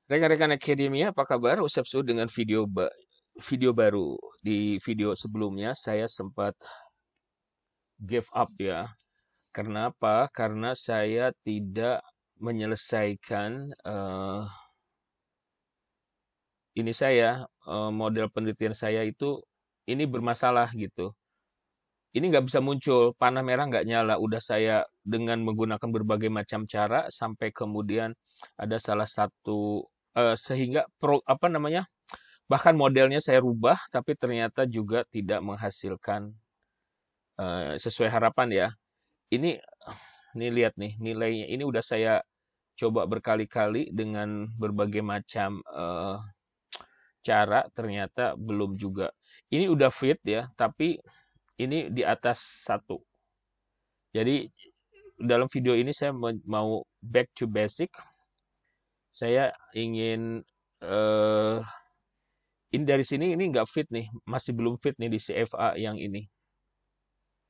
Rekan-rekan Akademia, apa kabar? Usap Su dengan video baru. Di video sebelumnya saya sempat give up ya. Karena apa? Karena saya tidak menyelesaikan model penelitian saya itu ini bermasalah gitu. Ini nggak bisa muncul, panah merah nggak nyala. Udah saya dengan menggunakan berbagai macam cara sampai kemudian ada salah satu sehingga apa namanya? Bahkan modelnya saya rubah, tapi ternyata juga tidak menghasilkan sesuai harapan ya. Ini, nih lihat nih nilainya. Ini udah saya coba berkali-kali dengan berbagai macam cara, ternyata belum juga. Ini udah fit ya, tapi ini di atas satu. Jadi dalam video ini saya mau back to basic. Saya ingin eh ini dari sini ini nggak fit nih, masih belum fit nih di CFA yang ini.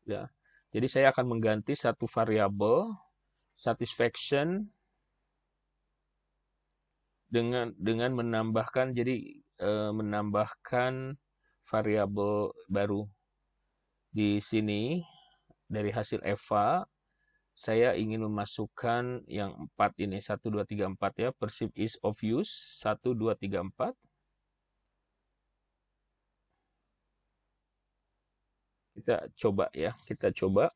Ya. Jadi saya akan mengganti satu variabel satisfaction dengan menambahkan menambahkan variabel baru di sini dari hasil EVA saya ingin memasukkan yang 4 ini 1 2 3 4 ya, perceived ease of use 1 2 3 4. Kita coba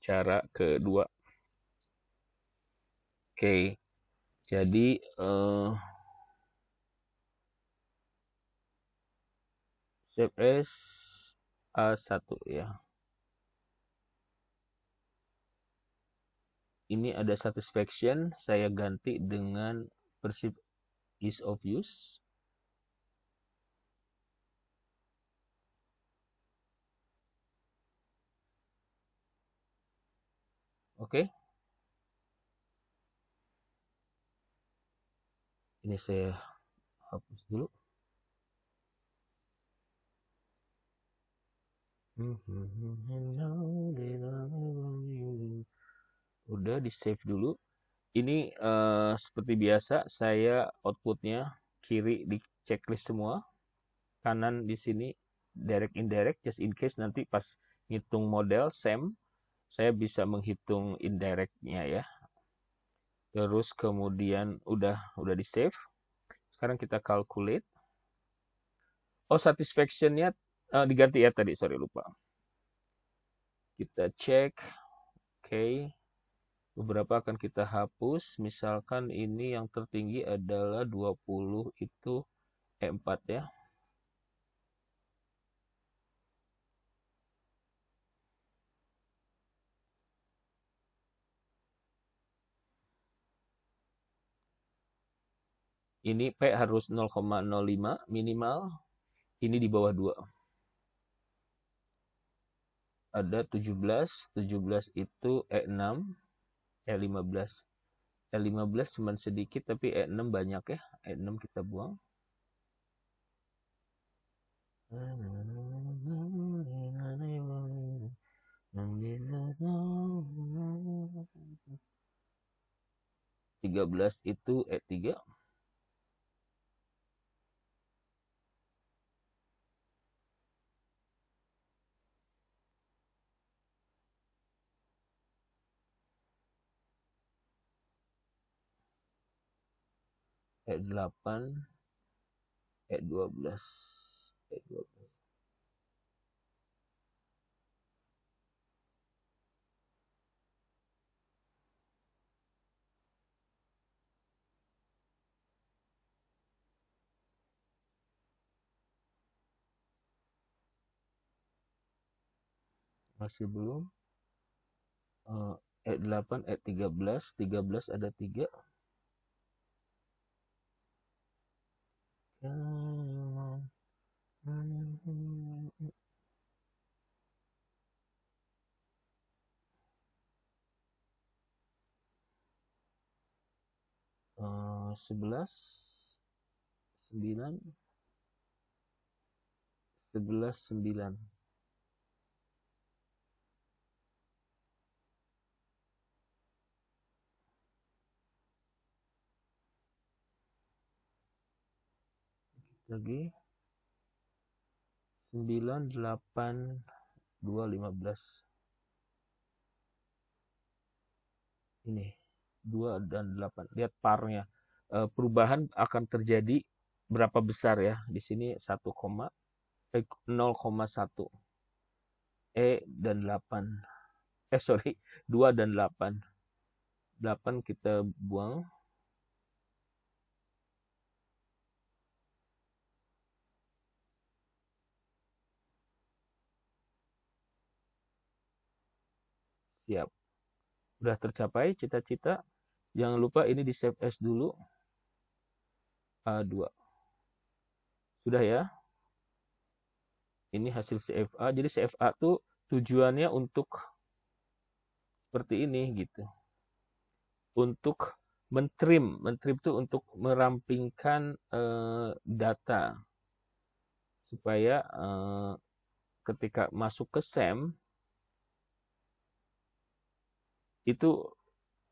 cara kedua. Oke. Jadi save as A1 ya. Ini ada satisfaction, saya ganti dengan perceived ease of use. Oke. Ini saya hapus dulu. Udah di save dulu. Ini seperti biasa saya outputnya kiri di checklist semua, kanan di sini direct indirect, just in case nanti pas ngitung model SEM saya bisa menghitung indirectnya ya. Terus kemudian udah di save. Sekarang kita calculate. Oh, satisfaction-nya diganti ya tadi, sorry lupa. Kita cek. Oke. Beberapa akan kita hapus. Misalkan ini yang tertinggi adalah 20 itu E4 ya. Ini P harus 0,05 minimal. Ini di bawah 2. Ada 17. 17 itu E6. E15. E15 cuma sedikit tapi E6 banyak ya. E6 kita buang. 13 itu E3. E8, E12, E12. Masih belum. E8, E13, 13 ada 3. 11, 9, 11, 9. lagi 9, 8, 2, 15. Ini 2 dan 8. Lihat parnya. Perubahan akan terjadi berapa besar ya? Di sini 0,1. Dan 8. Sorry, 2 dan 8. 8 kita buang. Siap. Udah tercapai cita-cita. Jangan lupa ini di save as dulu. A2. Sudah ya? Ini hasil CFA. Jadi CFA tuh tujuannya untuk seperti ini gitu. Untuk mentrim itu untuk merampingkan data supaya ketika masuk ke SEM itu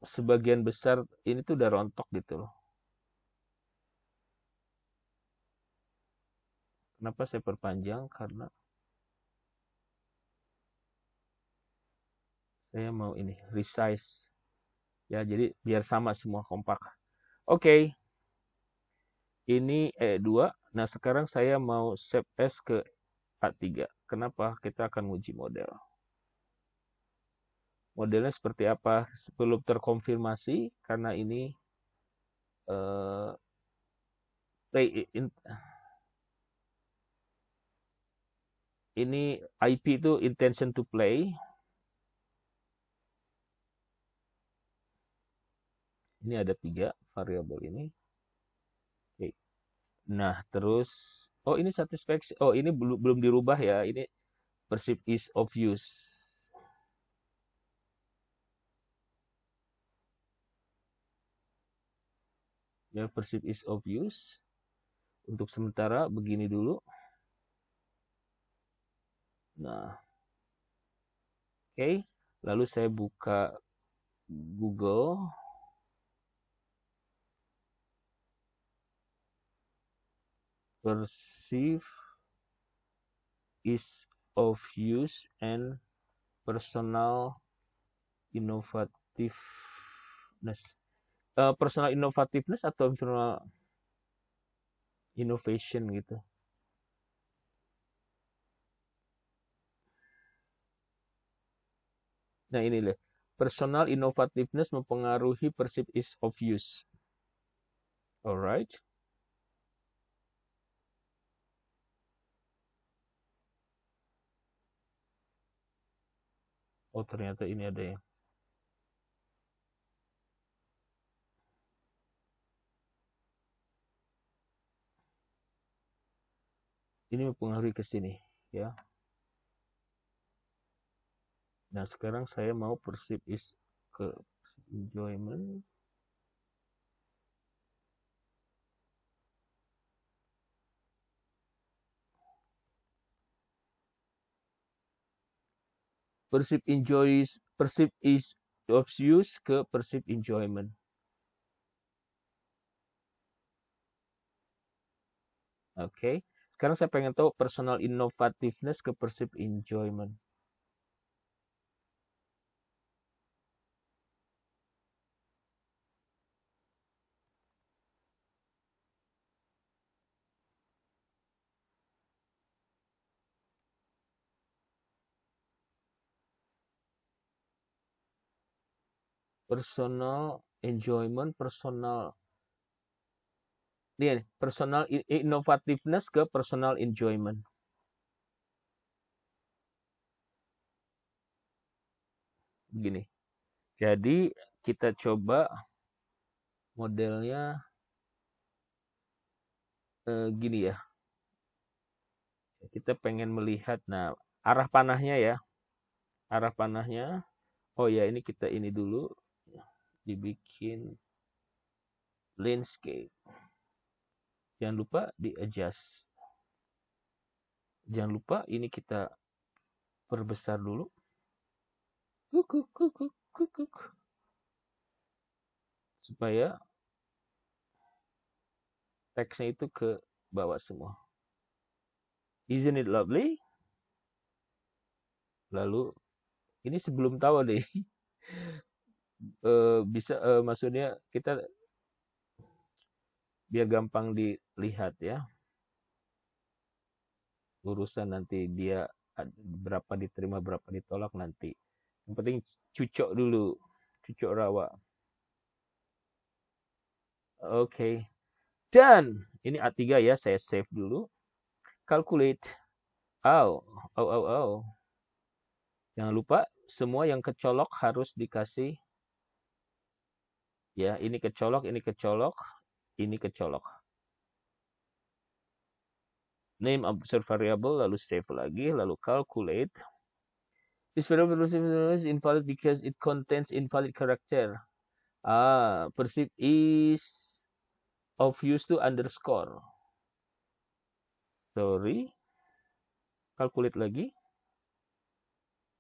sebagian besar ini tuh udah rontok gitu loh. Kenapa saya perpanjang? Karena saya mau ini resize ya, jadi biar sama semua kompak. Oke. Ini E2. Nah, sekarang saya mau save as ke A3. Kenapa? Kita akan uji model. Modelnya seperti apa? Belum terkonfirmasi karena ini ini IP itu intention to play. Ini ada 3 variabel ini. Oke. Nah, terus ini satisfaction. Ini belum dirubah ya. Ini perceived ease of use. Ya, perceived ease of use. Untuk sementara begini dulu. Nah, oke. Lalu saya buka Google. Perceive ease of use and personal innovativeness. Personal innovativeness atau personal innovation gitu. Nah, ini deh. Personal innovativeness mempengaruhi perceived ease of use. Alright. Oh, ternyata ini ada ya. Ini mempengaruhi ke sini ya. Nah, sekarang saya mau perceive is ke enjoyment. Perceive is of use ke perceive enjoyment. Oke. Sekarang saya pengen tahu personal innovativeness ke perceive enjoyment. Personal enjoyment, personal innovativeness ke personal enjoyment. Begini. Jadi kita coba modelnya gini ya. Kita pengen melihat, nah arah panahnya ya. Arah panahnya. Oh ya, ini kita ini dulu. Dibikin landscape. Jangan lupa di adjust. Jangan lupa ini kita perbesar dulu. Supaya teksnya itu ke bawah semua. Isn't it lovely? Lalu ini sebelum tahu deh, bisa maksudnya kita biar gampang dilihat ya. Urusan nanti dia berapa diterima, berapa ditolak nanti. Yang penting cucok dulu, cucok rawa. Oke. Dan ini A3 ya, saya save dulu. Calculate. Oh. Jangan lupa semua yang kecolok harus dikasih. Ya, ini kecolok, ini kecolok, ini kecolok. Name observed variable, lalu save lagi, lalu calculate. This variable is invalid because it contains invalid character. Perceive is of use to underscore. Sorry. Calculate lagi.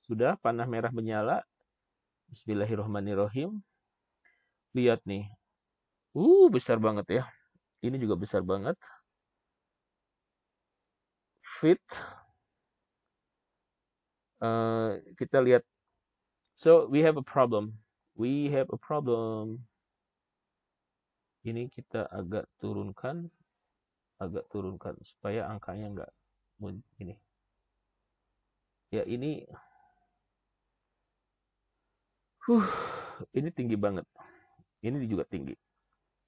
Sudah, panah merah menyala. Bismillahirrahmanirrahim. Lihat nih. Besar banget ya. Ini juga besar banget. Fit. Kita lihat. So, we have a problem. We have a problem. Ini kita agak turunkan supaya angkanya enggak ini. Ya, ini ini tinggi banget. Ini juga tinggi.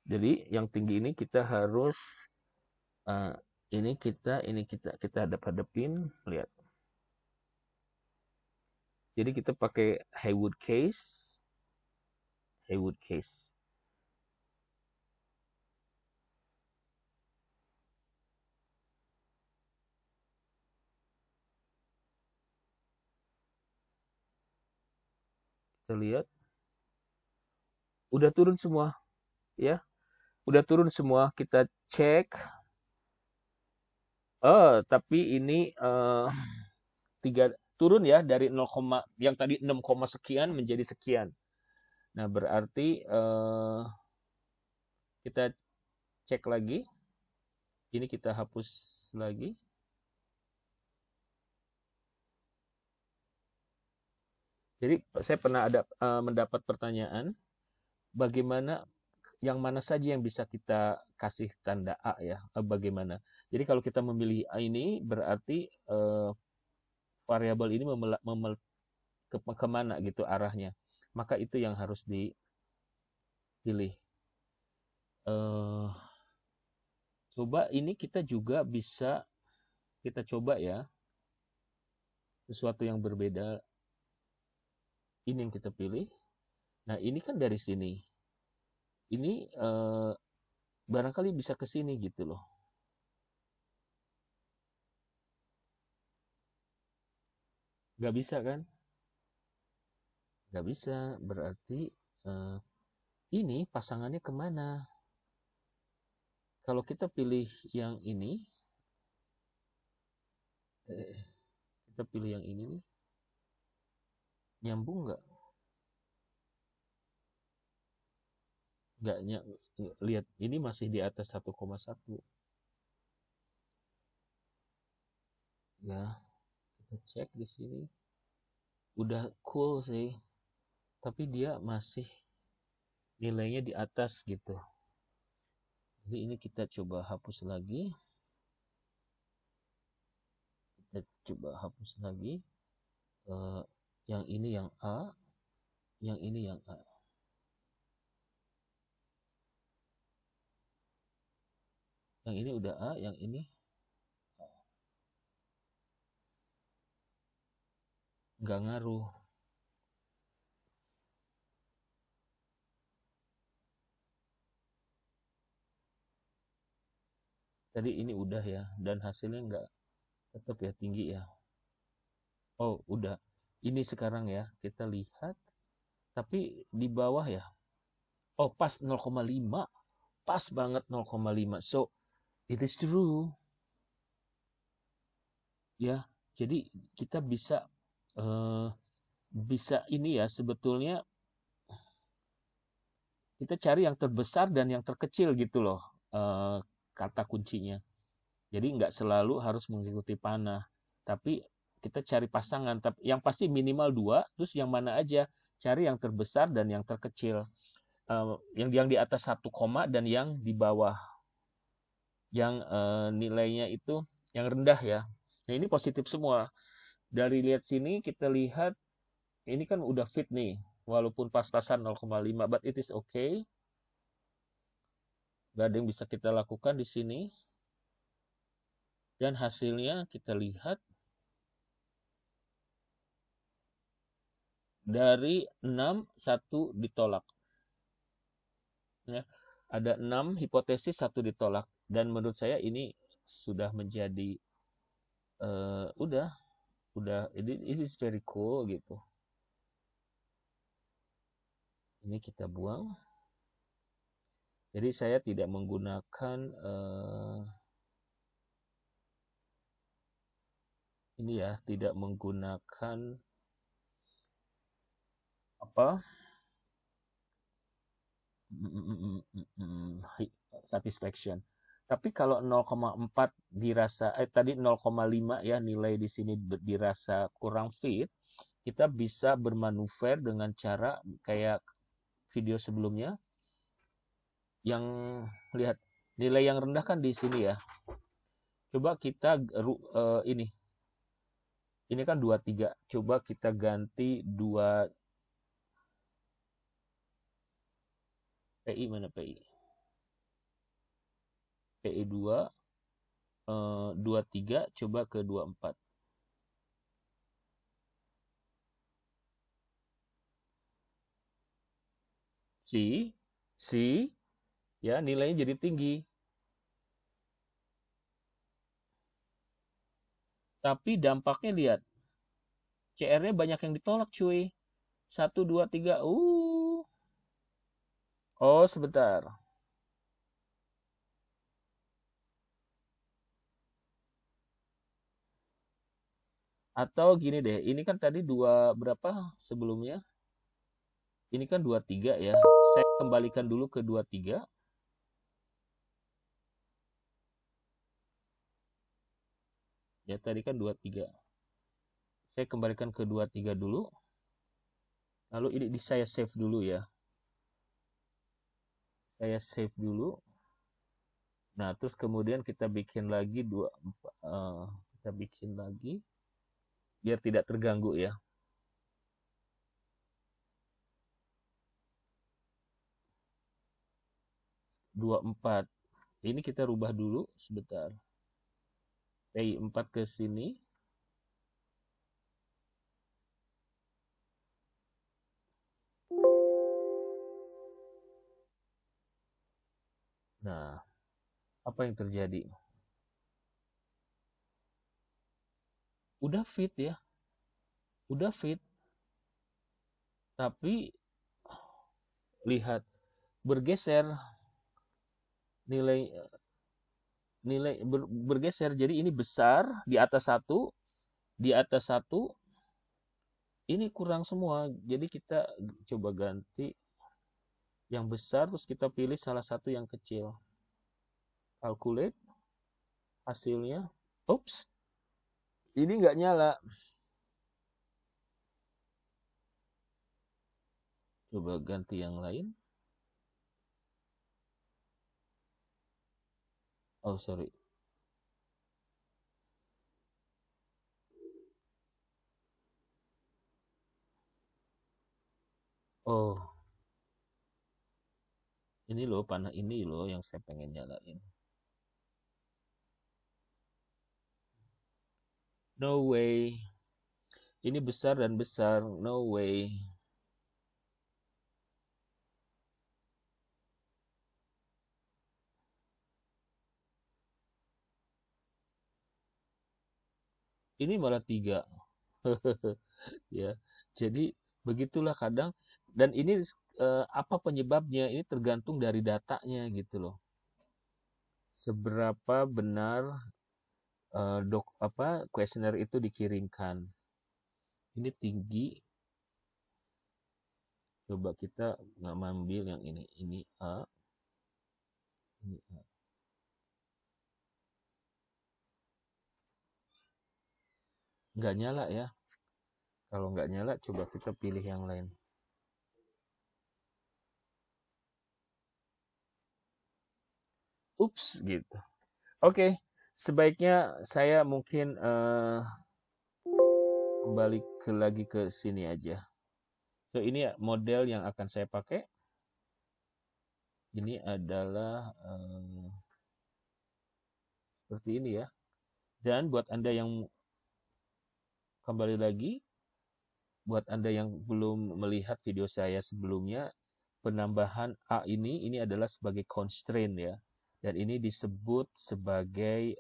Jadi yang tinggi ini kita harus ini kita hadap-hadapin, lihat. Jadi kita pakai Haywood case. Kita lihat. Udah turun semua, ya. Udah turun semua, kita cek. Tapi ini 3 turun ya dari 0, yang tadi 6, sekian menjadi sekian. Nah, berarti kita cek lagi. Ini kita hapus lagi. Jadi saya pernah ada mendapat pertanyaan, bagaimana yang mana saja yang bisa kita kasih tanda A ya? Bagaimana? Jadi kalau kita memilih A ini berarti variabel ini kemana gitu arahnya. Maka itu yang harus dipilih. Coba ini kita juga bisa kita coba ya. Sesuatu yang berbeda. Ini yang kita pilih. Nah, ini kan dari sini. Ini barangkali bisa ke sini gitu loh. Nggak bisa kan? Nggak bisa. Berarti ini pasangannya kemana? Kalau kita pilih yang ini, kita pilih yang ini nih, nyambung nggak? Nggak lihat, ini masih di atas 1,1. Ya, kita cek di sini. Udah cool sih, tapi dia masih nilainya di atas gitu. Jadi ini kita coba hapus lagi. Kita coba hapus lagi. Yang ini yang A, yang ini yang A. Yang ini udah A, yang ini A. Nggak ngaruh. Tadi ini udah ya, dan hasilnya nggak tetap ya tinggi ya. Oh, udah. Ini sekarang ya, kita lihat. Tapi di bawah ya. Oh, pas 0,5. Pas banget 0,5. So, it is true. Ya, jadi kita bisa ini ya, sebetulnya kita cari yang terbesar dan yang terkecil gitu loh, kata kuncinya. Jadi nggak selalu harus mengikuti panah, tapi kita cari pasangan. Tapi yang pasti minimal dua, terus yang mana aja, cari yang terbesar dan yang terkecil. Yang di atas 1 koma dan yang di bawah, yang nilainya itu yang rendah ya. Nah ini positif semua. Dari lihat sini kita lihat ini kan udah fit nih, walaupun pas-pasan 0,5, but it is okay. Gak ada yang bisa kita lakukan di sini. Dan hasilnya kita lihat dari 6, 1 ditolak. Ya, ada 6 hipotesis, 1 ditolak. Dan menurut saya ini sudah menjadi, udah, it is very cool gitu. Ini kita buang. Jadi saya tidak menggunakan ini ya, tidak menggunakan apa? Satisfaction. Tapi kalau 0,4 dirasa tadi 0,5 ya nilai di sini dirasa kurang fit, kita bisa bermanuver dengan cara kayak video sebelumnya yang lihat nilai yang rendah kan di sini ya. Coba kita ini kan 23. Coba kita ganti 2 PI mana PI? PI 2 23 coba ke 24. Si ya nilainya jadi tinggi. Tapi dampaknya lihat, CR-nya banyak yang ditolak cuy. 1, 2, 3. Oh, sebentar. Atau gini deh, ini kan tadi 2 berapa sebelumnya? Ini kan 23 ya. Saya kembalikan dulu ke 23. Ya, tadi kan 23. Saya kembalikan ke 23 dulu. Lalu ini saya save dulu ya. Saya save dulu. Nah, terus kemudian kita bikin lagi kita bikin lagi biar tidak terganggu ya. 24. Ini kita rubah dulu sebentar. PI 4 ke sini. Nah, apa yang terjadi? Udah fit ya. Udah fit. Tapi lihat bergeser nilai bergeser. Jadi ini besar di atas 1, di atas 1 ini kurang semua. Jadi kita coba ganti yang besar terus kita pilih salah satu yang kecil. Calculate hasilnya. Oops. Ini nggak nyala. Coba ganti yang lain. Oh, sorry. Oh, ini loh panah ini loh yang saya pengen nyalain. No way. Ini besar dan besar. No way. Ini malah 3. Ya. Jadi begitulah kadang, dan ini apa penyebabnya? Ini tergantung dari datanya gitu loh. Seberapa benar kuesioner itu dikirimkan. Ini tinggi. Coba kita ngambil yang ini. Ini A. Ini A. nggak nyala ya. Kalau nggak nyala, coba kita pilih yang lain. Ups, gitu. Oke, sebaiknya saya mungkin kembali lagi ke sini aja. So, ini model yang akan saya pakai. Ini adalah seperti ini ya. Dan buat Anda yang kembali lagi, buat Anda yang belum melihat video saya sebelumnya, penambahan A ini adalah sebagai constraint ya. Dan ini disebut sebagai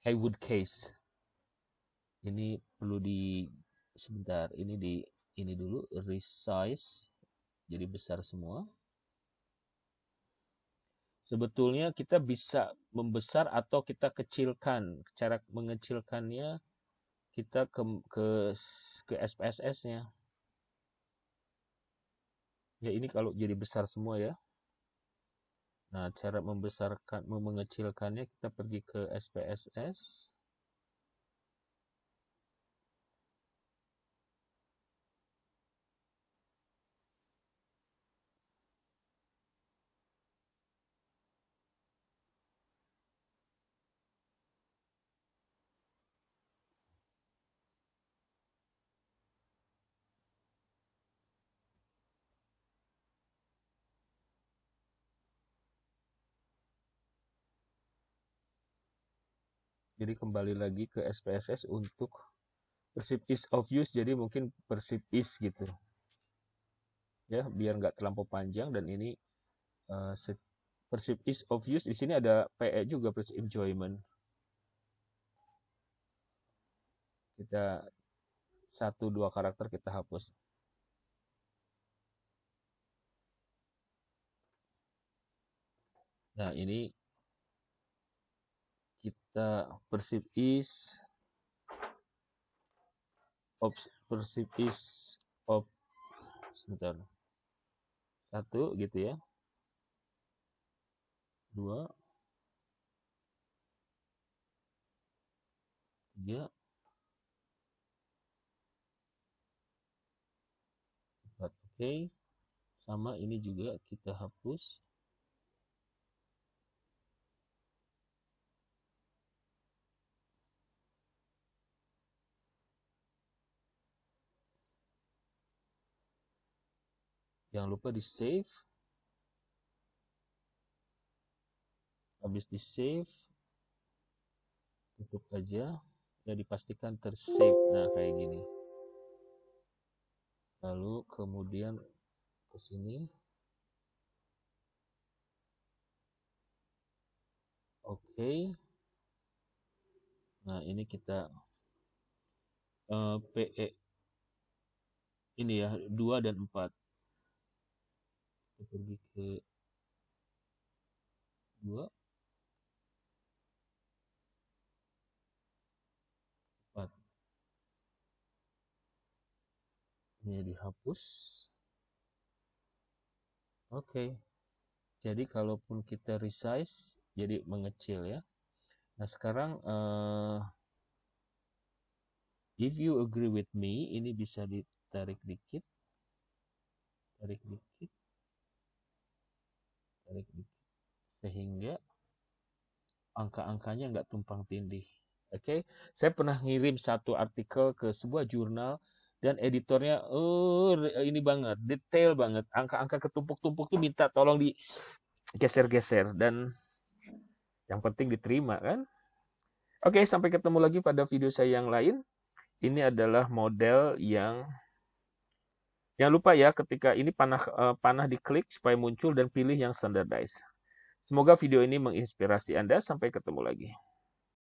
Haywood case. Ini perlu sebentar, ini dulu resize jadi besar semua. Sebetulnya kita bisa membesar atau kita kecilkan. Cara mengecilkannya kita ke SPSS-nya. Ya ini kalau jadi besar semua ya. Nah, cara mengecilkannya kita pergi ke SPSS. Jadi kembali lagi ke SPSS untuk perceived ease of use, jadi mungkin perceived ease gitu. Ya, biar nggak terlampau panjang, dan ini perceived ease of use, di sini ada PE juga, perceived enjoyment. Kita 1-2 karakter kita hapus. Nah, ini kita perceived ease of sebentar. 1 gitu ya. 2 3 4. Oke. Sama ini juga kita hapus. Jangan lupa di save. Habis di save, tutup aja. Ya, dipastikan tersave. Nah, kayak gini. Lalu kemudian ke sini. Oke. Nah, ini kita PE ini ya, 2 dan 4. Kita pergi ke 2, 4. Ini dihapus. Oke. Jadi kalaupun kita resize, jadi mengecil ya. Nah, sekarang if you agree with me, ini bisa ditarik dikit. Tarik dikit. Sehingga angka-angkanya nggak tumpang tindih. Oke, saya pernah ngirim satu artikel ke sebuah jurnal dan editornya ini banget, detail banget. Angka-angka ketumpuk-tumpuk tuh minta tolong digeser-geser, dan yang penting diterima kan. Oke, sampai ketemu lagi pada video saya yang lain. Ini adalah model yang jangan lupa ya, ketika ini panah diklik supaya muncul dan pilih yang standardized. Semoga video ini menginspirasi Anda. Sampai ketemu lagi.